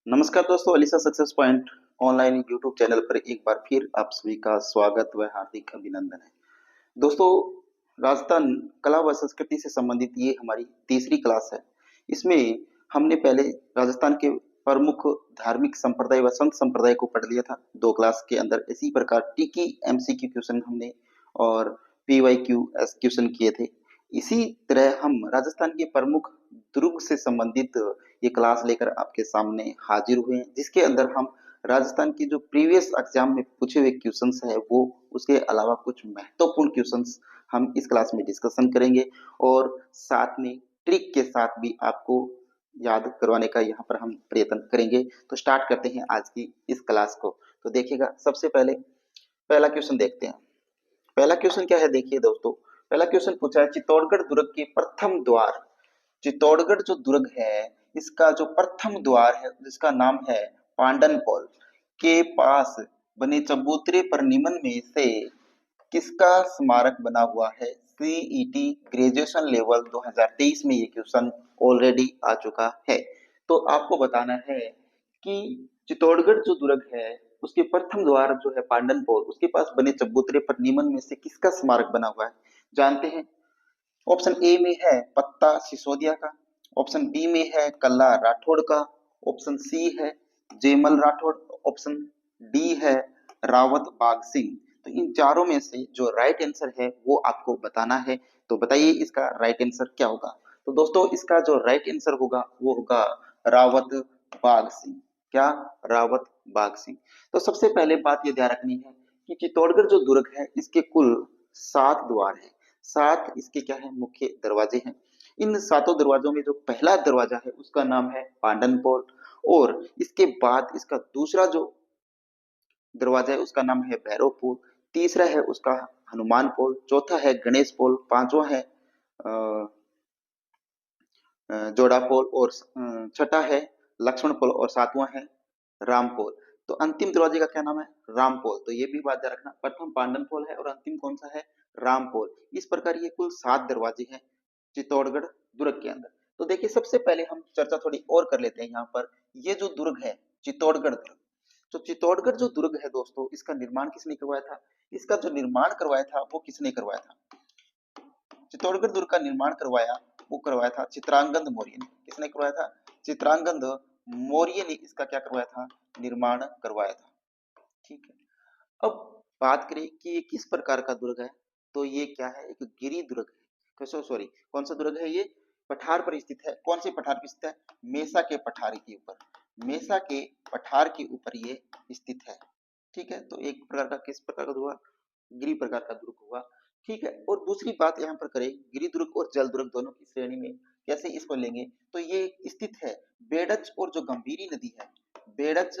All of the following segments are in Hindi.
नमस्कार दोस्तों, Alisa success point online YouTube channel पर एक बार फिर आप सभी का स्वागत व हार्दिक अभिनंदन है। दोस्तों, राजस्थान कला व संस्कृति से संबंधित ये हमारी तीसरी क्लास है। इसमें हमने पहले राजस्थान के प्रमुख धार्मिक संप्रदाय व संत संप्रदाय को पढ़ लिया था। दो क्लास के अंदर इसी प्रकार टीकी एमसीक्यू क्वेश्चन हमने और पीवाईक्यू एस क्वेश्चन किए थे। इसी तरह हम राजस्थान के प्रमुख दुर्ग से संबंधित ये क्लास लेकर आपके सामने हाजिर हुए हैं, जिसके अंदर हम राजस्थान की जो प्रीवियस एग्जाम में पूछे हुए क्वेश्चंस है वो उसके अलावा कुछ महत्वपूर्ण क्वेश्चंस हम इस क्लास में डिस्कशन करेंगे और साथ में ट्रिक के साथ भी आपको याद करवाने का यहाँ पर हम प्रयत्न करेंगे। तो स्टार्ट करते हैं आज की इस क्लास को। तो देखिएगा, सबसे पहले पहला क्वेश्चन देखते हैं। पहला क्वेश्चन क्या है, देखिए दोस्तों। पहला क्वेश्चन पूछा है, चित्तौड़गढ़ दुर्ग के प्रथम द्वार। चित्तौड़गढ़ जो दुर्ग है इसका जो प्रथम द्वार है जिसका नाम है पांडन पोल के पास बने चबूतरे पर निम्न में से किसका स्मारक बना हुआ है। सीईटी ग्रेजुएशन लेवल 2023 में ये क्वेश्चन ऑलरेडी आ चुका है। तो आपको बताना है कि चित्तौड़गढ़ जो दुर्ग है उसके प्रथम द्वार जो है पांडन पोल, उसके पास बने चबूतरे पर निम्न में से किसका स्मारक बना हुआ है, जानते हैं। ऑप्शन ए में है पत्ता सिसोदिया का, ऑप्शन बी में है कल्ला राठौड़ का, ऑप्शन सी है जेमल राठौड़, ऑप्शन डी है रावत बाग सिंह। तो इन चारों में से जो राइट आंसर है वो आपको बताना है। तो बताइए इसका राइट आंसर क्या होगा। तो दोस्तों, इसका जो राइट आंसर होगा वो होगा रावत बाग सिंह। क्या? रावत बाग सिंह। तो सबसे पहले बात ये ध्यान रखनी है कि चित्तौड़गढ़ जो दुर्ग है इसके कुल 7 द्वार है। 7 इसके क्या है, मुख्य दरवाजे हैं। इन सातों दरवाजों में जो पहला दरवाजा है उसका नाम है पांडन पोल, और इसके बाद इसका दूसरा जो दरवाजा है उसका नाम है भैरव पोल, तीसरा है उसका हनुमान पोल, चौथा है गणेश पोल, पांचवा है जोड़ा पोल, और छठा है लक्ष्मण पोल, और सातवां है राम पोल। तो अंतिम दरवाजे का क्या नाम है? राम पोल। तो ये भी बात याद रखना, प्रथम पांडन पोल है और अंतिम कौन सा है? राम पोल। इस प्रकार ये कुल 7 दरवाजे हैं चित्तौड़गढ़ दुर्ग के अंदर। तो देखिए, सबसे पहले हम चर्चा थोड़ी और कर लेते हैं यहाँ पर। ये जो दुर्ग है चित्तौड़गढ़ दुर्ग, तो चित्तौड़गढ़ जो दुर्ग है दोस्तों, इसका निर्माण किसने करवाया था? इसका जो निर्माण करवाया था वो किसने करवाया था? चित्तौड़गढ़ दुर्ग का निर्माण करवाया था चित्रांगद मौर्य ने। किसने करवाया था? चित्रांगद मौर्य ने इसका क्या करवाया था? निर्माण करवाया था। ठीक है। अब बात करें कि ये किस प्रकार का दुर्ग है, तो ये क्या है, एक गिरी दुर्ग है। कैसे, सॉरी, कौन सा दुर्ग है ये? पठार पर स्थित है। कौन से पठार पर स्थित है? मेसा के पठार के ऊपर। मेसा के पठार के ऊपर ये स्थित है। ठीक है। तो एक प्रकार का किस प्रकार का दुर्ग हुआ? गिरी प्रकार का दुर्ग हुआ। ठीक है। और दूसरी बात यहाँ पर करें, गिरी दुर्ग और जल दुर्ग दोनों की श्रेणी में कैसे इसको लेंगे, तो ये स्थित है बेड़च और जो गंभीरी नदी है, बेड़च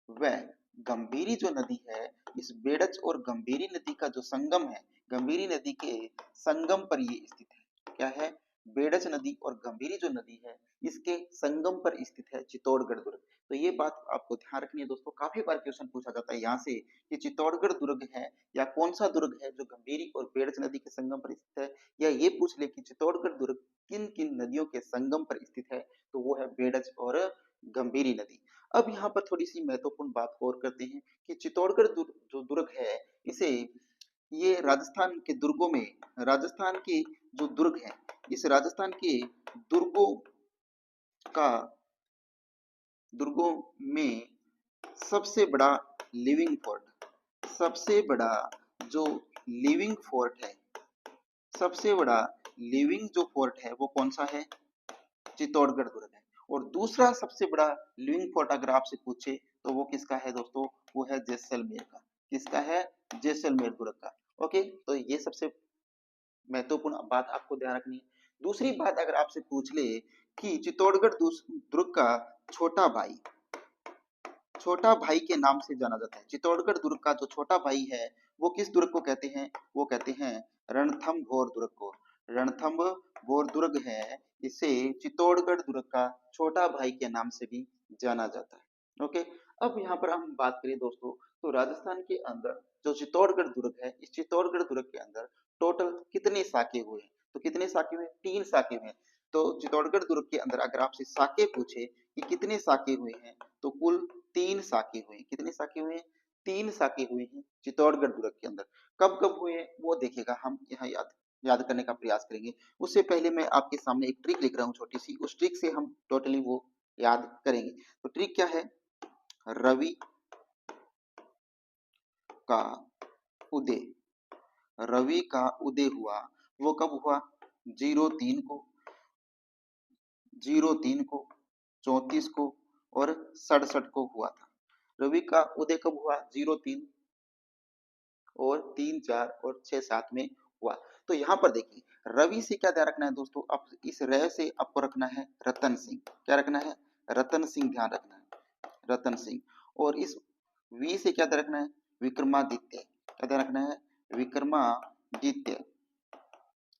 व गंभीरी जो नदी है, इस बेड़च और गंभीरी नदी का जो संगम है, गंभीरी नदी के संगम पर ये स्थित है। क्या है? बेड़च नदी और गंभीरी जो नदी है इसके संगम पर स्थित है चित्तौड़गढ़ दुर्ग। तो ये बात आपको ध्यान रखनी है दोस्तों। काफी बार क्वेश्चन पूछा जाता है यहाँ से कि चित्तौड़गढ़ दुर्ग है या कौन सा दुर्ग है जो गंभीरी और बेड़च नदी के संगम पर स्थित है, या ये पूछ ले कि चित्तौड़गढ़ दुर्ग किन किन नदियों के संगम पर स्थित है, तो वो है बेड़च और गंभीरी नदी। अब यहाँ पर थोड़ी सी महत्वपूर्ण बात और करते हैं कि चित्तौड़गढ़ जो दुर्ग है, इसे ये राजस्थान के दुर्गों में, राजस्थान के जो दुर्ग है, इस राजस्थान के दुर्गों का, दुर्गों में सबसे बड़ा लिविंग फोर्ट, सबसे बड़ा जो लिविंग फोर्ट है, सबसे बड़ा लिविंग जो फोर्ट है वो कौन सा है? चित्तौड़गढ़ दुर्ग है। और दूसरा सबसे बड़ा लिविंग फोर्ट अगर आपसे पूछे तो वो किसका है दोस्तों? वो है जैसलमेर का। किसका है? जैसलमेर दुर्ग का। ओके। तो ये सबसे महत्वपूर्ण बात आपको ध्यान रखनी है। दूसरी बात अगर आपसे पूछ ले कि चित्तौड़गढ़ दुर्ग का छोटा भाई, छोटा भाई के नाम से जाना जाता है, चित्तौड़गढ़ दुर्ग का जो छोटा भाई है वो किस दुर्ग को कहते हैं? वो कहते हैं रणथंभौर दुर्ग को। रणथंभौर दुर्ग है, इसे चित्तौड़गढ़ दुर्ग का छोटा भाई के नाम से भी जाना जाता है। ओके। अब यहाँ पर हम बात करें दोस्तों, तो राजस्थान के अंदर जो चित्तौड़गढ़ दुर्ग है, इस चित्तौड़गढ़ दुर्ग के अंदर टोटल कितने साके हुए हैं? तो कितने साके हुए? 3 साके हुए। तो चित्तौड़गढ़ दुर्ग के अंदर अगर आपसे साके पूछे कि कितने साके हुए हैं, तो कुल 3 साके हुए हैं। कितने साके हुए हैं? 3 साके हुए हैं चित्तौड़गढ़ दुर्ग के अंदर। कब कब हुए हैं वो देखिएगा, हम यहाँ याद याद करने का प्रयास करेंगे। उससे पहले मैं आपके सामने एक ट्रिक लिख रहा हूँ छोटी सी, उस ट्रिक से हम टोटली वो याद करेंगे। तो ट्रिक क्या है? रवि का उदय, रवि का उदय हुआ, वो कब हुआ? 03 को, 03 को, 34 को और 67 को हुआ था। रवि का उदय कब हुआ? 03 और 3, 4 और 6, 7 में हुआ। तो यहाँ पर देखिए, रवि से क्या ध्यान रखना है दोस्तों? अब इस र से आपको रखना है रतन सिंह। क्या रखना है? रतन सिंह ध्यान रखना है, रतन सिंह। और इस वी से क्या ध्यान रखना है? विक्रमादित्य। क्या ध्यान रखना है? विक्रमादित्य,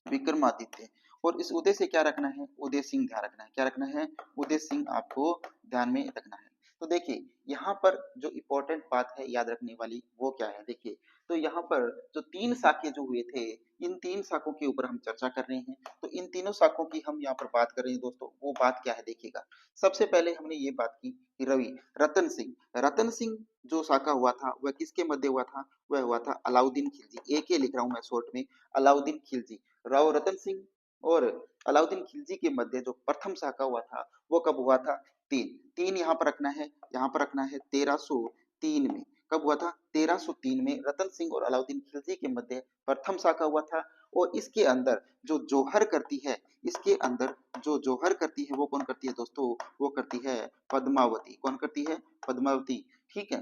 विक्रमादित्य। और इस उदय से क्या रखना है? उदय सिंह ध्यान रखना है। क्या रखना है? उदय सिंह आपको ध्यान में रखना है। तो देखिए यहाँ पर जो इम्पोर्टेंट बात है याद रखने वाली वो क्या है? देखिए, तो यहाँ पर जो 3 साके जो हुए थे, इन 3 साकों के ऊपर हम चर्चा कर रहे हैं। तो इन तीनों साकों की हम यहाँ पर बात कर रहे हैं दोस्तों। वो बात क्या है देखिएगा। सबसे पहले हमने ये बात की कि रवि, रतन सिंह, रतन सिंह जो साका हुआ था वह किसके मध्य हुआ था? वह हुआ था अलाउद्दीन खिलजी। एक ही लिख रहा हूं मैं शॉर्ट में, अलाउद्दीन खिलजी। राव रतन सिंह और अलाउद्दीन खिलजी के मध्य जो प्रथम साका हुआ था वो कब हुआ था? 3 यहाँ पर रखना है, यहाँ पर रखना है 1303 में। कब हुआ था? 1303 में रतन सिंह और अलाउद्दीन खिलजी के मध्य प्रथम साका हुआ था। और इसके अंदर जो जोहर करती है, इसके अंदर जो जोहर करती है वो कौन करती है दोस्तों? वो करती है पद्मावती। कौन करती है? पद्मावती। ठीक है,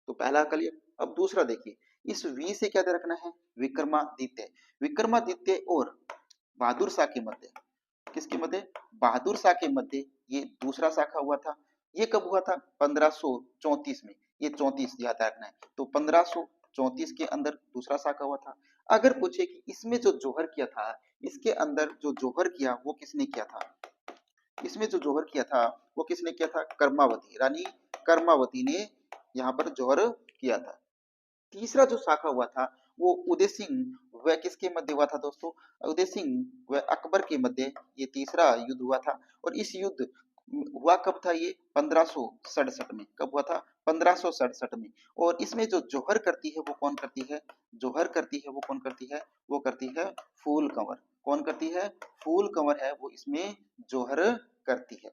तो पहला क्लियर। अब दूसरा देखिए, इस वी से क्या रखना है? विक्रमादित्य। विक्रमादित्य और बहादुर शाह के मध्य, किसके मध्य? बहादुर शाह के मध्य ये दूसरा शाखा हुआ था। ये कब हुआ था? 1534 में। ये 34 याद रखना है। तो 1534 के अंदर दूसरा शाखा हुआ था। अगर पूछे कि इसमें जो जोहर किया था, इसके अंदर जो जोहर किया वो किसने किया था? इसमें जो जोहर किया था वो किसने किया था? कर्मावती, रानी कर्मावती ने यहाँ पर जोहर किया था। तीसरा जो शाखा हुआ था वो उदय सिंह व किसके मध्य हुआ था दोस्तों? उदय सिंह व अकबर के मध्य ये तीसरा युद्ध हुआ था। और इस युद्ध हुआ कब था? ये 1567 में। कब हुआ था? 1567 में। और इसमें जो जोहर करती है वो कौन करती है? जोहर करती है वो कौन करती है? वो करती है फूल कंवर। कौन करती है? फूल कंवर है वो इसमें जोहर करती है।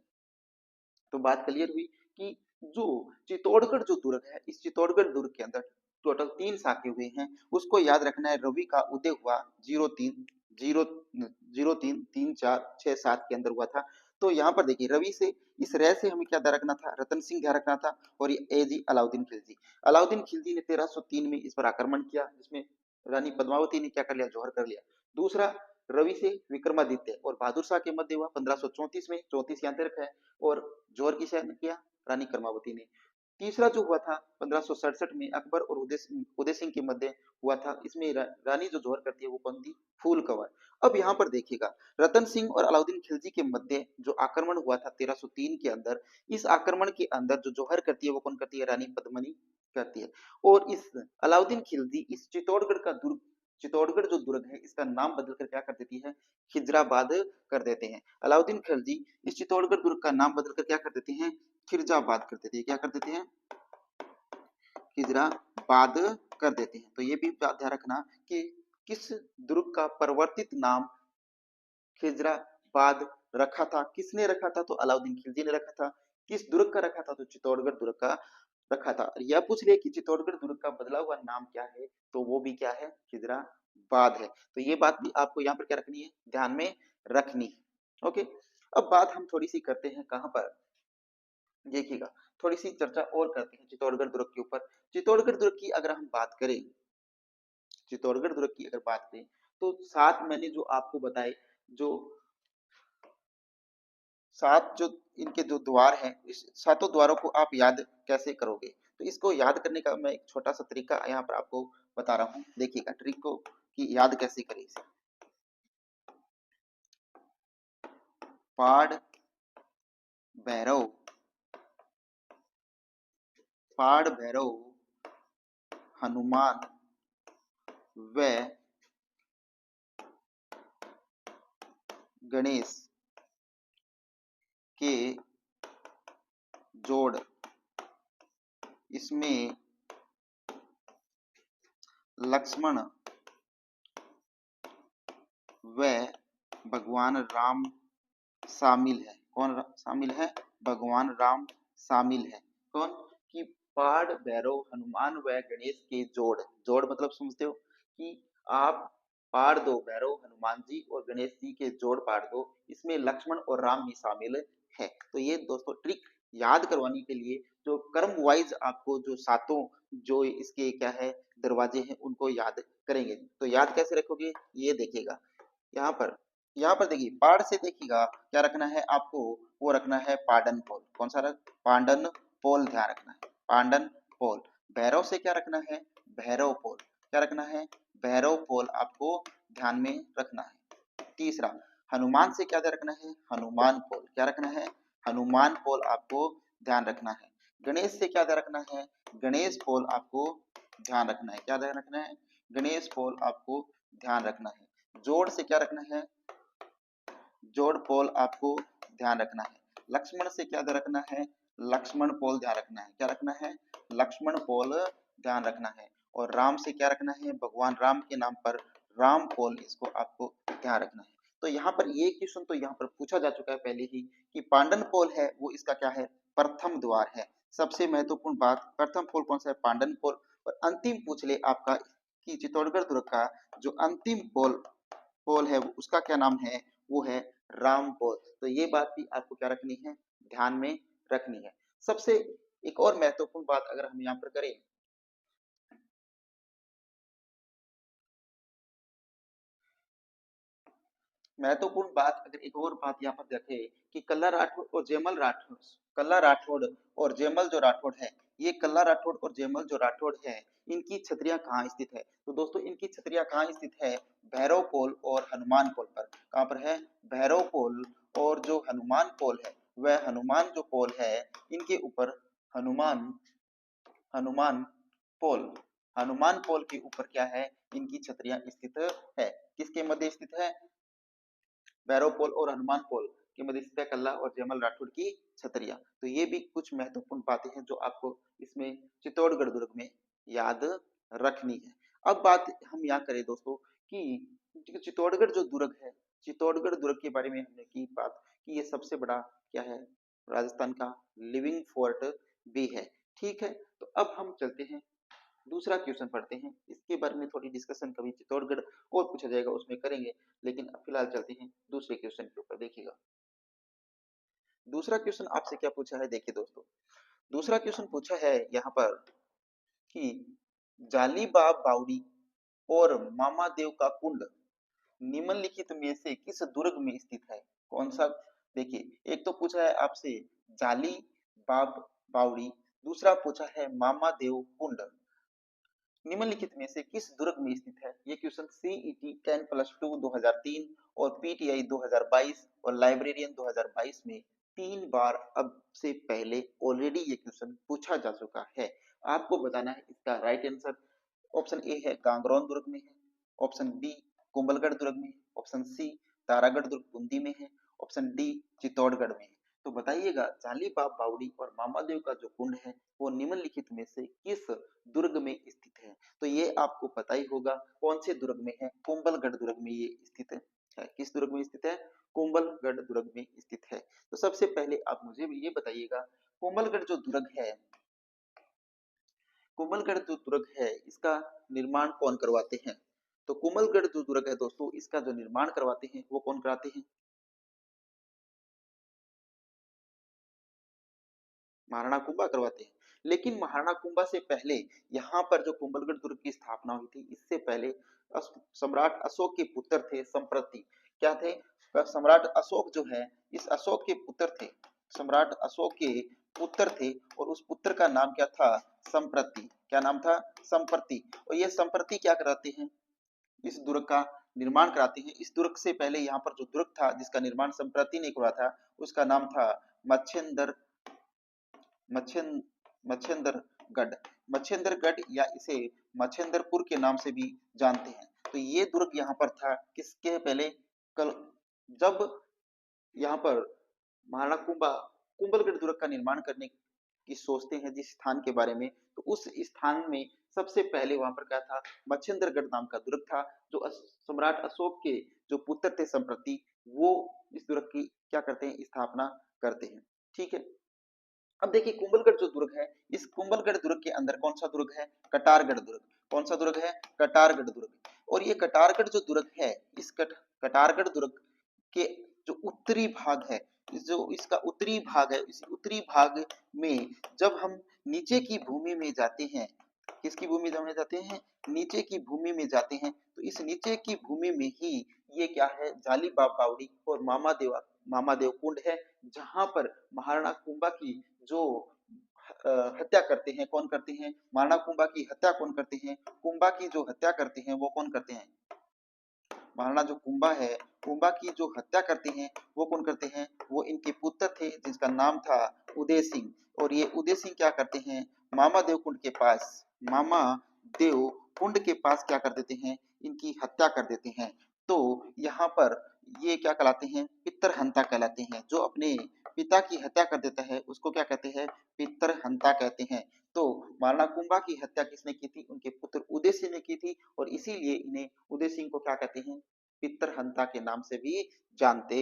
तो बात क्लियर हुई कि जो चित्तौड़गढ़ जो दुर्ग है, इस चित्तौड़गढ़ दुर्ग के अंदर टोटल 3 साके हुए हैं। उसको याद रखना है। रवि का उदय हुआ 03 0 03 3 4 6 7 के अंदर हुआ था। तो यहाँ पर देखिए, रवि से इस रे से हमें क्या ध्यान रखना था? रतन सिंह ध्यान रखना था। और ये ए जी अलाउद्दीन खिलजी। अलाउद्दीन खिलजी ने 1303 में इस पर आक्रमण किया, जिसमें रानी पद्मावती ने क्या कर लिया? जौहर कर लिया। दूसरा, रवि से विक्रमादित्य और बहादुर शाह के मध्य हुआ 1534 में। 34 यहाँ पे रखा है। और जोहर किसने किया? रानी कर्मावती ने। तीसरा जो हुआ था 1567 में अकबर और उदय सिंह के मध्य हुआ था। इसमें रानी जो जोहर करती है वो कौन थी? फूल कंवर। अब यहाँ पर देखिएगा, रतन सिंह और अलाउद्दीन खिलजी के मध्य जो आक्रमण हुआ था 1303 के अंदर, इस आक्रमण के अंदर जो जोहर करती है वो कौन करती है? रानी पद्मिनी करती है। और इस अलाउद्दीन खिलजी इस चित्तौड़गढ़ का दुर्ग, चित्तौड़गढ़ जो दुर्ग है इसका नाम बदलकर क्या कर देती है? खिजराबाद कर देते हैं। अलाउद्दीन खिलजी इस चित्तौड़गढ़ दुर्ग का नाम बदलकर क्या कर देते हैं? खिरजाबाद कर देते हैं। क्या कर देते हैं? खिजराबाद कर देते हैं। तो ये भी ध्यान रखना कि किस दुर्ग का परिवर्तित नाम खिजराबाद रखा था। किसने रखा था? तो अलाउद्दीन खिलजी ने रखा था। किस दुर्ग का रखा था? तो चित्तौड़गढ़ दुर्ग का रखा था। यह पूछ लिया कि चित्तौड़गढ़ दुर्ग का बदला हुआ नाम क्या है? तो वो भी क्या है? खिजराबाद है। तो ये बात भी आपको यहाँ पर क्या रखनी है? ध्यान में रखनी है। ओके, अब बात हम थोड़ी सी करते हैं कहां पर? देखिएगा, थोड़ी सी चर्चा और करते हैं चित्तौड़गढ़ दुर्ग के ऊपर। चित्तौड़गढ़ दुर्ग की अगर हम बात करें, चित्तौड़गढ़ दुर्ग की अगर बात करें तो 7 मैंने जो आपको बताए, जो 7 जो इनके जो द्वार हैं, इस सातों द्वारों को आप याद कैसे करोगे? तो इसको याद करने का मैं एक छोटा सा तरीका यहाँ पर आपको बता रहा हूँ। देखिएगा ट्रिक को कि याद कैसे करें इसे। पाड़ भैरव, पाड़ भैरव, हनुमान व गणेश के जोड़, इसमें लक्ष्मण व भगवान राम शामिल है। कौन शामिल है? भगवान राम शामिल है। कौन? कि पाड़ भैरव हनुमान व गणेश के जोड़, जोड़ मतलब समझते हो कि आप पाड़ दो भैरव हनुमान जी और गणेश जी के जोड़ पाड़ दो, इसमें लक्ष्मण और राम भी शामिल है। तो ये दोस्तों ट्रिक याद करवाने के लिए जो कर्म वाइज आपको जो सातों जो इसके क्या है दरवाजे हैं उनको याद करेंगे। तो याद कैसे रखोगे ये देखिएगा। यहाँ पर यहाँ पर देखिए पाड़ से देखिएगा क्या रखना है आपको, वो रखना है पांडन पोल। कौन सा रख? पांडन पोल ध्यान रखना है, पांडन पोल। भैरव से क्या रखना है? भैरव पोल। क्या रखना है? भैरव पोल आपको ध्यान में रखना है। तीसरा हनुमान से क्या ध्यान रखना है? हनुमान पोल। क्या रखना है? हनुमान पोल आपको ध्यान रखना है। गणेश से क्या ध्यान रखना है? गणेश पोल आपको ध्यान रखना है। क्या ध्यान रखना है? गणेश पोल आपको ध्यान रखना है। जोड़ से क्या रखना है? जोड़ पोल आपको ध्यान रखना है। लक्ष्मण से क्या ध्यान रखना है? लक्ष्मण पोल ध्यान रखना है। क्या रखना है? लक्ष्मण पोल ध्यान रखना है। और राम से क्या रखना है? भगवान राम के नाम पर राम पोल, इसको आपको ध्यान रखना है। तो यहाँ पर ये क्वेश्चन तो यहाँ पर पूछा जा चुका है पहले ही कि पांडन पोल है वो इसका क्या है? प्रथम द्वार है। सबसे महत्वपूर्ण बात, प्रथम पोल कौन सा है? पांडन पोल। और अंतिम पूछ ले आपका कि चित्तौड़गढ़ दुर्ग का जो अंतिम पोल पोल है उसका क्या नाम है? वो है राम पोल। तो ये बात भी आपको क्या रखनी है? ध्यान में रखनी है। सबसे एक और महत्वपूर्ण बात अगर हम यहाँ पर करें, महत्वपूर्ण बात अगर एक और बात यहाँ पर देखें कि कल्ला राठौड़ और जयमल राठौड़, कल्ला राठौड़ और जयमल जो राठौड़ है, ये कल्ला राठौड़ और जयमल जो राठौड़ है इनकी छतरियां कहाँ स्थित है? तो दोस्तों इनकी छतरियां कहाँ स्थित है? भैरव पोल और हनुमान पोल पर। कहाँ पर है? भैरव पोल और जो हनुमान पोल है, वह हनुमान जो पोल है इनके ऊपर हनुमान हनुमान पोल, हनुमान पोल के ऊपर क्या है? इनकी छतरियां स्थित है। किसके मध्य स्थित है? भैरव पोल और हनुमान पोल के मध्य स्थित है कल्ला और जयमल राठौड़ की छतरिया। तो ये भी कुछ महत्वपूर्ण बातें हैं जो आपको इसमें चित्तौड़गढ़ दुर्ग में याद रखनी है। अब बात हम यहाँ करें दोस्तों कि चित्तौड़गढ़ जो दुर्ग है, चित्तौड़गढ़ दुर्ग के बारे में हमने की बात कि ये सबसे बड़ा क्या है? राजस्थान का लिविंग फोर्ट भी है। ठीक है, तो अब हम चलते हैं दूसरा क्वेश्चन पढ़ते हैं। इसके बारे में थोड़ी डिस्कशन कभी चित्तौड़गढ़ और पूछा जाएगा उसमें करेंगे, लेकिन अब फिलहाल चलते हैं दूसरे क्वेश्चन के ऊपर। देखिएगा दूसरा क्वेश्चन आपसे क्या पूछा है। देखिए दोस्तों दूसरा क्वेश्चन पूछा है यहाँ पर कि जालीबाग बावड़ी और मामा देव का कुंड निम्नलिखित में से किस दुर्ग में स्थित है? कौन सा? देखिए एक तो पूछा है आपसे जाली बाग बावड़ी, दूसरा पूछा है मामा देव कुंड, निम्नलिखित में से किस दुर्ग में स्थित है? ये क्वेश्चन सीईटी 10+2 2003 और पीटीआई 2022 और लाइब्रेरियन 2022 में 3 बार अब से पहले ऑलरेडी ये क्वेश्चन पूछा जा चुका है। आपको बताना है इसका राइट आंसर। ऑप्शन ए है गांगरौन दुर्ग में है, ऑप्शन बी कुंभलगढ़ दुर्ग में है, ऑप्शन सी तारागढ़ दुर्ग बूंदी में है, ऑप्शन डी चित्तौड़गढ़ में है। तो बताइएगा जालीबाग बावड़ी और मामादेव का जो कुंड है वो निम्नलिखित में से किस दुर्ग में स्थित है? तो ये आपको पता ही होगा कौन से दुर्ग में है? कुंभलगढ़ दुर्ग में ये स्थित है। किस दुर्ग में स्थित है? कुंभलगढ़ दुर्ग में स्थित है। तो सबसे पहले आप मुझे भी ये बताइएगा कुंभलगढ़ जो दुर्ग है, कुंभलगढ़ जो दुर्ग है इसका निर्माण कौन करवाते हैं? तो कुंभलगढ़ जो दुर्ग है दोस्तों इसका जो निर्माण करवाते हैं वो कौन कराते हैं? महाराणा कुंभा करवाते हैं। लेकिन महाराणा कुंभा से पहले यहाँ पर जो कुंभलगढ़ दुर्ग की स्थापना हुई थी इससे पहले सम्राट अशोक के पुत्र थे संप्रति। क्या थे? सम्राट अशोक जो है इस अशोक के पुत्र थे, सम्राट अशोक के पुत्र थे और उस पुत्र का नाम क्या था? संप्रति। क्या नाम था? संप्रति। और ये संप्रति क्या कराते हैं? इस दुर्ग का निर्माण कराते हैं। इस दुर्ग से पहले यहाँ पर जो दुर्ग था जिसका निर्माण संप्रति ने करा था उसका नाम था मच्छेंद्र मच्छेन मच्छेंद्रगढ़, मच्छेंद्रगढ़ या इसे मच्छेंद्रपुर के नाम से भी जानते हैं। तो ये दुर्ग यहाँ पर था किसके पहले? कल जब यहाँ पर महाराणा कुंभा कुंभलगढ़ दुर्ग का निर्माण करने की सोचते हैं जिस स्थान के बारे में, तो उस स्थान में सबसे पहले वहां पर क्या था, मच्छिंद्रगढ़ नाम का दुर्ग था, जो सम्राट अशोक के जो पुत्र थे संप्रति, वो इस दुर्ग की क्या करते हैं, स्थापना करते हैं। ठीक है, अब देखिए कुंभलगढ़ जो दुर्ग है, इस कुंभलगढ़ दुर्ग के अंदर कौन सा दुर्ग है, कटारगढ़ दुर्ग। कौन सा दुर्ग है, कटारगढ़ दुर्ग। और ये कटारगढ़ जो दुर्ग है, इस कटारगढ़ दुर्ग के जो उत्तरी भाग है, जो इसका उत्तरी भाग है, इस उत्तरी भाग में जब हम नीचे की भूमि में जाते हैं, किसकी भूमि में जाते हैं, नीचे की भूमि में जाते हैं, तो इस नीचे की भूमि में ही ये क्या है, जाली बावड़ी और मामा देव कुंड है, जहां पर महाराणा कुंभा की जो हत्या करते हैं, कौन करते हैं, महाराणा कुंभा की हत्या कौन करते हैं, कुंभा की जो हत्या करते हैं वो कौन करते हैं, महाराणा जो कुंभा है, कुंभा की जो हत्या करते हैं वो कौन करते हैं, वो इनके पुत्र थे जिसका नाम था उदय सिंह। और ये उदय सिंह क्या करते हैं, मामा देव कुंड के पास, मामा देव कुंड के पास क्या कर देते हैं, इनकी हत्या कर देते हैं। तो यहाँ पर ये क्या कहलाते हैं, पितरहंता कहलाते हैं। जो अपने पिता की हत्या कर देता है उसको क्या कहते हैं, पितरहंता कहते हैं। तो महाराणा कुंभा की हत्या किसने की थी, उनके पुत्र उदय सिंह ने की थी, और इसीलिए इन्हें उदय सिंह को क्या कहते हैं, पितरहंता के नाम से भी जानते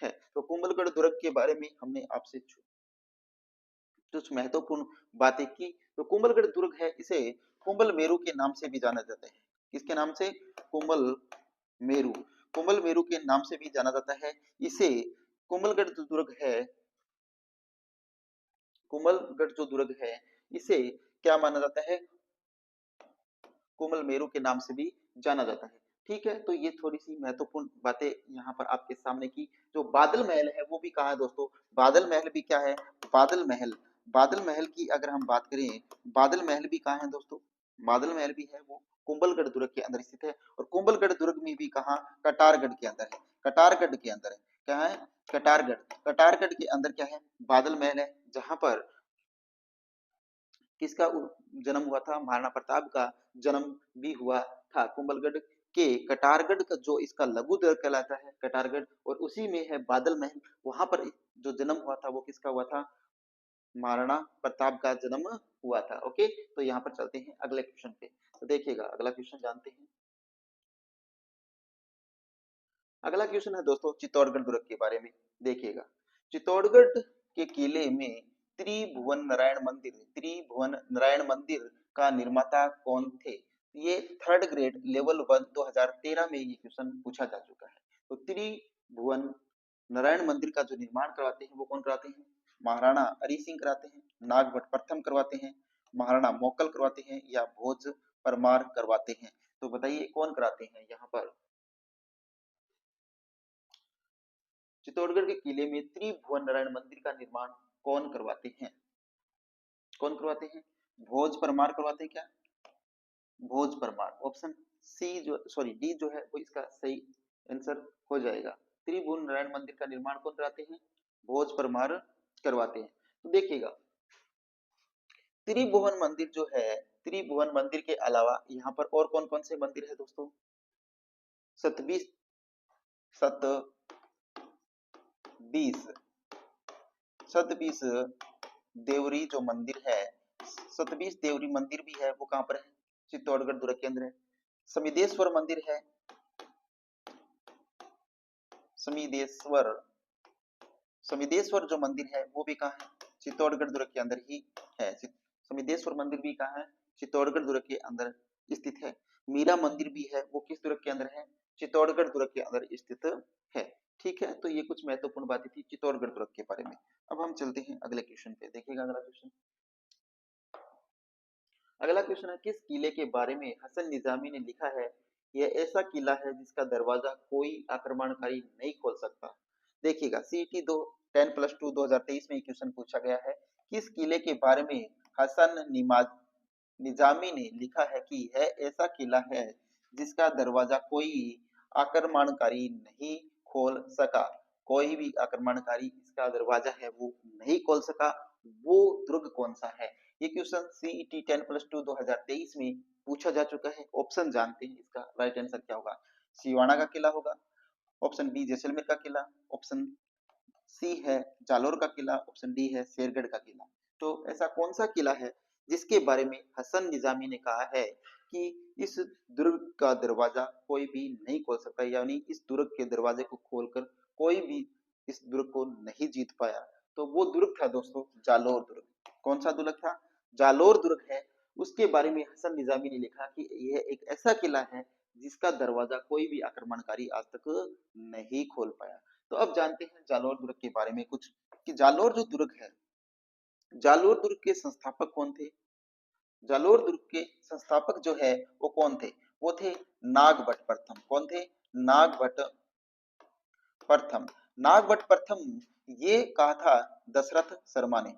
हैं। तो कुंभलगढ़ दुर्ग के बारे में हमने आपसे कुछ महत्वपूर्ण बातें की। तो कुंभलगढ़ दुर्ग है, इसे कुंभल मेरू के नाम से भी जाना जाता है। किसके नाम से, कुंभल मेरू। कुंभल मेरू के नाम से भी जाना जाता है इसे। कुंभलगढ़ जो दुर्ग है, कुंभलगढ़ जो दुर्ग है, इसे क्या माना जाता है, कोमल मेरू के नाम से भी जाना जाता है। ठीक है, तो ये थोड़ी सी महत्वपूर्ण बातें यहाँ पर आपके सामने की। जो बादल महल है वो भी कहाँ है दोस्तों, बादल महल भी क्या है, बादल महल। बादल महल की अगर हम बात करें, बादल महल भी कहाँ है दोस्तों, बादल महल भी है वो कुंभलगढ़ दुर्ग के अंदर स्थित है। और कुंभलगढ़ दुर्ग में भी कहाँ, कटारगढ़ के अंदर है, कटारगढ़ के अंदर है। क्या है, कटारगढ़। कटारगढ़ के अंदर क्या है, बादल महल है, जहां पर किसका जन्म हुआ था, महाराणा प्रताप का जन्म भी हुआ था। कुंभलगढ़ के कटारगढ़ का जो इसका लघु दुर्ग कहलाता है कटारगढ़, और उसी में है बादल महल। वहां पर जो जन्म हुआ था वो किसका हुआ था, महाराणा प्रताप का जन्म हुआ था। ओके, तो यहाँ पर चलते हैं अगले क्वेश्चन पे। तो देखिएगा अगला क्वेश्चन जानते हैं। अगला क्वेश्चन है दोस्तों चित्तौड़गढ़ दुर्ग के बारे में। देखिएगा, चित्तौड़गढ़ के किले में त्रिभुवन नारायण मंदिर, त्रिभुवन नारायण मंदिर का निर्माता कौन थे। ये थर्ड ग्रेड लेवल 1 2013 में ये क्वेश्चन पूछा जा चुका है। तो त्रिभुवन नारायण मंदिर का जो निर्माण करवाते हैं वो कौन कराते हैं, महाराणा हरि सिंह कराते हैं, नागभट्ट प्रथम करवाते हैं, महाराणा मोकल करवाते हैं, या भोज परमार करवाते हैं। तो बताइए कौन कराते हैं यहाँ पर। चित्तौड़गढ़ के किले में त्रिभुवन नारायण मंदिर का निर्माण कौन करवाते हैं, कौन करवाते हैं, भोज परमार करवाते हैं क्या, भोज परमार। ऑप्शन सी जो सॉरी डी जो है वो इसका सही आंसर हो जाएगा। त्रिभुवन नारायण मंदिर का निर्माण कौन कराते हैं, भोज परमार करवाते हैं। तो देखिएगा त्रिभुवन मंदिर जो है, त्रिभुवन मंदिर के अलावा यहाँ पर और कौन कौन से मंदिर है दोस्तों, सतबीस, सतबीस, सतबीस देवरी जो मंदिर है, सतबीस देवरी मंदिर भी है, वो कहां पर है, चित्तौड़गढ़ दुर्ग के अंदर है। समिदेश्वर मंदिर है, समिदेश्वर, समिदेश्वर जो मंदिर है वो भी कहाँ है, चित्तौड़गढ़ दुर्ग के अंदर ही है। समिदेश्वर मंदिर भी कहाँ है, चित्तौड़गढ़ दुर्ग के अंदर स्थित है। मीरा मंदिर भी है, वो किस दुर्ग के अंदर है, चित्तौड़गढ़ दुर्ग के अंदर स्थित है। ठीक है, तो ये कुछ महत्वपूर्ण बातें थी चित्तौड़गढ़ दुर्ग के बारे में। अब हम चलते हैं अगले क्वेश्चन पे। देखिएगा अगला क्वेश्चन, अगला क्वेश्चन है किस किले के बारे में हसन निजामी ने लिखा है, यह ऐसा किला है जिसका दरवाजा कोई आक्रमणकारी नहीं खोल सकता। देखिएगा सीटी 10+2 2023 में क्वेश्चन पूछा गया है, किस किले के बारे में हसन निजामी ने लिखा है कि यह ऐसा किला है जिसका दरवाजा कोई आक्रमणकारी नहीं खोल सका। कोई भी आक्रमणकारी इसका दरवाजा है वो नहीं खोल सका, वो दुर्ग कौन सा है। ये क्वेश्चन सीईटी 10+2 2023 में पूछा जा चुका है। ऑप्शन जानते हैं, इसका राइट आंसर क्या होगा, सिवाना का किला होगा, ऑप्शन बी जैसलमेर का किला, ऑप्शन सी है जालोर का किला, ऑप्शन डी है शेरगढ़ का किला। तो ऐसा कौन सा किला है जिसके बारे में हसन निजामी ने कहा है कि इस दुर्ग का दरवाजा कोई भी नहीं खोल सकता, यानी इस दुर्ग के दरवाजे को खोलकर कोई भी इस दुर्ग को नहीं जीत पाया। तो वो दुर्ग था दोस्तों जालोर दुर्ग। कौन सा दुर्ग था? जालोर दुर्ग है। उसके बारे में हसन निजामी ने लिखा कि यह एक ऐसा किला है जिसका दरवाजा कोई भी आक्रमणकारी आज तक नहीं खोल पाया। तो अब जानते हैं जालोर दुर्ग के बारे में कुछ, कि जालोर जो दुर्ग है, जालोर दुर्ग के संस्थापक कौन थे? जालोर दुर्ग के संस्थापक जो है वो कौन थे? वो थे नागभट्ट प्रथम। कौन थे? नागभट्ट प्रथम। नागभट्ट प्रथम, ये कहा था दशरथ शर्मा ने।